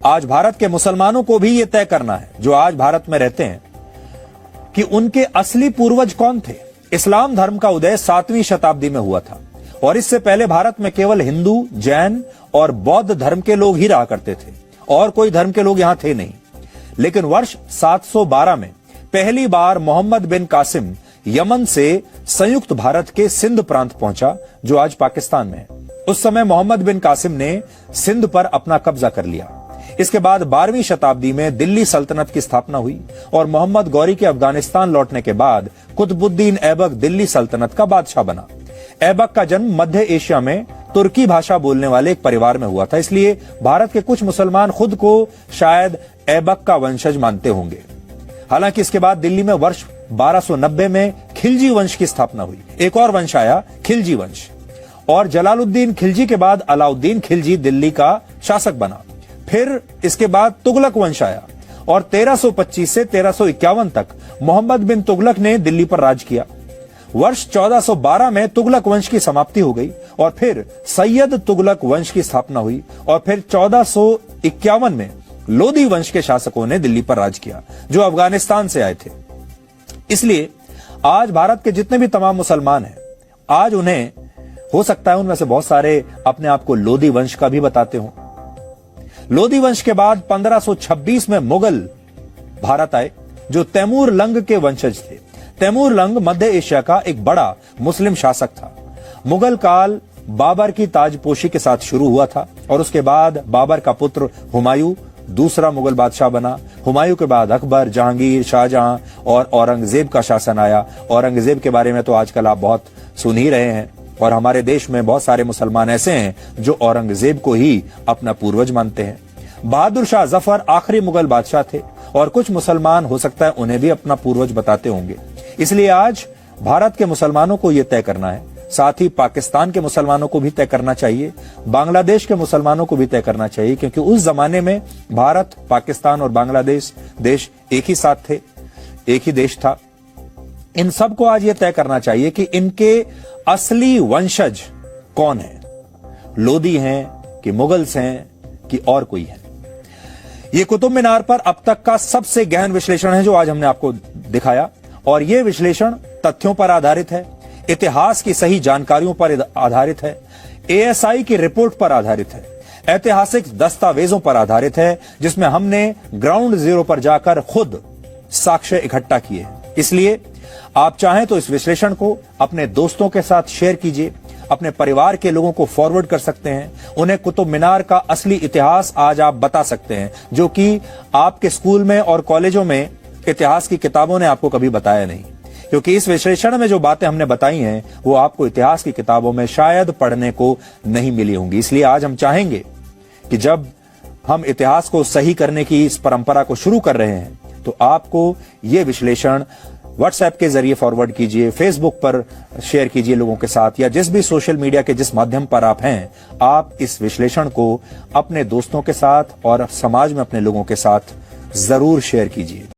आज भारत के मुसलमानों को भी यह तय करना है, जो आज भारत में रहते हैं, कि उनके असली पूर्वज कौन थे। इस्लाम धर्म का उदय 7वीं शताब्दी में हुआ था और इससे पहले भारत में केवल हिंदू, जैन और बौद्ध धर्म के लोग ही रहा करते थे और कोई धर्म के लोग यहां थे नहीं। लेकिन वर्ष 712 में पहली बार मोहम्मद बिन कासिम यमन से संयुक्त भारत के सिंध प्रांत पहुंचा, जो आज पाकिस्तान में है। उस समय मोहम्मद बिन कासिम ने सिंध पर अपना कब्जा कर लिया। इसके बाद 12वीं शताब्दी में दिल्ली सल्तनत की स्थापना हुई और मोहम्मद गौरी के अफगानिस्तान लौटने के बाद कुतुबुद्दीन ऐबक दिल्ली सल्तनत का बादशाह बना। ऐबक का जन्म मध्य एशिया में तुर्की भाषा बोलने वाले एक परिवार में हुआ था, इसलिए भारत के कुछ मुसलमान खुद को शायद ऐबक का वंशज मानते होंगे। हालांकि इसके बाद दिल्ली में वर्ष 1290 में खिलजी वंश की स्थापना हुई। एक और वंश आया, खिलजी वंश, और जलालुद्दीन खिलजी के बाद अलाउद्दीन खिलजी दिल्ली का शासक बना। फिर इसके बाद तुगलक वंश आया और 1325 से 1351 तक मोहम्मद बिन तुगलक ने दिल्ली पर राज किया। वर्ष 1412 में तुगलक वंश की समाप्ति हो गई और फिर सैयद तुगलक वंश की स्थापना हुई और फिर 1451 में लोदी वंश के शासकों ने दिल्ली पर राज किया, जो अफगानिस्तान से आए थे। इसलिए आज भारत के जितने भी तमाम मुसलमान हैं, आज उन्हें हो सकता है उनमें से बहुत सारे अपने आप को लोदी वंश का भी बताते हों। लोदी वंश के बाद 1526 में मुगल भारत आए, जो तैमूर लंग के वंशज थे। तैमूर लंग मध्य एशिया का एक बड़ा मुस्लिम शासक था। मुगल काल बाबर की ताजपोशी के साथ शुरू हुआ था और उसके बाद बाबर का पुत्र हुमायूं दूसरा मुगल बादशाह बना। हुमायूं के बाद अकबर, जहांगीर, शाहजहां और औरंगजेब का शासन आया। औरंगजेब के बारे में तो आजकल आप बहुत सुन ही रहे हैं और हमारे देश में बहुत सारे मुसलमान ऐसे हैं जो औरंगजेब को ही अपना पूर्वज मानते हैं। बहादुर शाह जफर आखिरी मुगल बादशाह थे और कुछ मुसलमान हो सकता है उन्हें भी अपना पूर्वज बताते होंगे। इसलिए आज भारत के मुसलमानों को यह तय करना है, साथ ही पाकिस्तान के मुसलमानों को भी तय करना चाहिए, बांग्लादेश के मुसलमानों को भी तय करना चाहिए, क्योंकि उस जमाने में भारत, पाकिस्तान और बांग्लादेश देश एक ही साथ थे, एक ही देश था। इन सबको आज यह तय करना चाहिए कि इनके असली वंशज कौन है, लोदी हैं कि मुगल्स हैं कि और कोई है। यह कुतुब मीनार पर अब तक का सबसे गहन विश्लेषण है जो आज हमने आपको दिखाया, और यह विश्लेषण तथ्यों पर आधारित है, इतिहास की सही जानकारियों पर आधारित है, एएसआई की रिपोर्ट पर आधारित है, ऐतिहासिक दस्तावेजों पर आधारित है, जिसमें हमने ग्राउंड जीरो पर जाकर खुद साक्ष्य इकट्ठा किए। इसलिए आप चाहें तो इस विश्लेषण को अपने दोस्तों के साथ शेयर कीजिए, अपने परिवार के लोगों को फॉरवर्ड कर सकते हैं। उन्हें कुतुब मीनार का असली इतिहास आज आप बता सकते हैं, जो कि आपके स्कूल में और कॉलेजों में इतिहास की किताबों ने आपको कभी बताया नहीं, क्योंकि इस विश्लेषण में जो बातें हमने बताई हैं वो आपको इतिहास की किताबों में शायद पढ़ने को नहीं मिली होंगी। इसलिए आज हम चाहेंगे कि जब हम इतिहास को सही करने की इस परंपरा को शुरू कर रहे हैं, तो आपको ये विश्लेषण व्हाट्सएप के जरिए फॉरवर्ड कीजिए, फेसबुक पर शेयर कीजिए लोगों के साथ, या जिस भी सोशल मीडिया के जिस माध्यम पर आप हैं, आप इस विश्लेषण को अपने दोस्तों के साथ और समाज में अपने लोगों के साथ जरूर शेयर कीजिए।